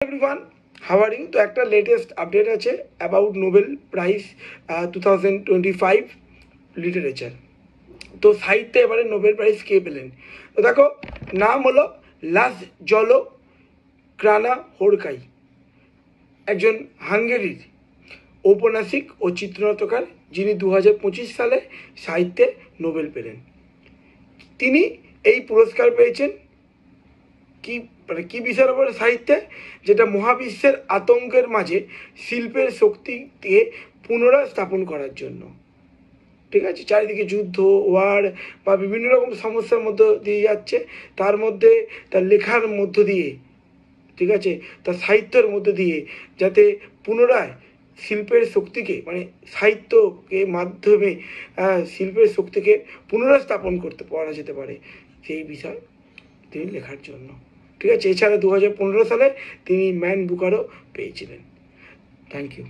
Everyone, how are you? तो एक latest update আছে अबाउट নোবেল প্রাইজ 2025 লিটারেচার। তো সাহিত্যে এবারে নোবেল প্রাইজ কে পেলেন? তো দেখো, নাম হলো লাজজলো ক্রানাহোরকাই, একজন হাঙ্গেরির ঔপন্যাসিক ও চিত্রনাট্যকার, যিনি 2025 সালে সাহিত্যে নোবেল পেলেন। তিনি এই পুরস্কার পেয়েছেন কি কি বিষয়ের উপরে? সাহিত্যে, যেটা মহাবিশ্বের আতঙ্কের মাঝে শিল্পের শক্তিকে পুনরায় স্থাপন করার জন্য। ঠিক আছে, চারিদিকে যুদ্ধ, ওয়ার বা বিভিন্ন রকম সমস্যার মধ্য দিয়ে যাচ্ছে, তার মধ্যে তার লেখার মধ্য দিয়ে, ঠিক আছে, তার সাহিত্যের মধ্য দিয়ে যাতে পুনরায় শিল্পের শক্তিকে, মানে সাহিত্যকে মাধ্যমে শিল্পের শক্তিকে পুনরায় স্থাপন করতে পারা যেতে পারে, সেই বিষয় তিনি লেখার জন্য। ঠিক আছে, এছাড়া 2015 সালে তিনি ম্যান বুকারও পেয়েছিলেন। Thank you.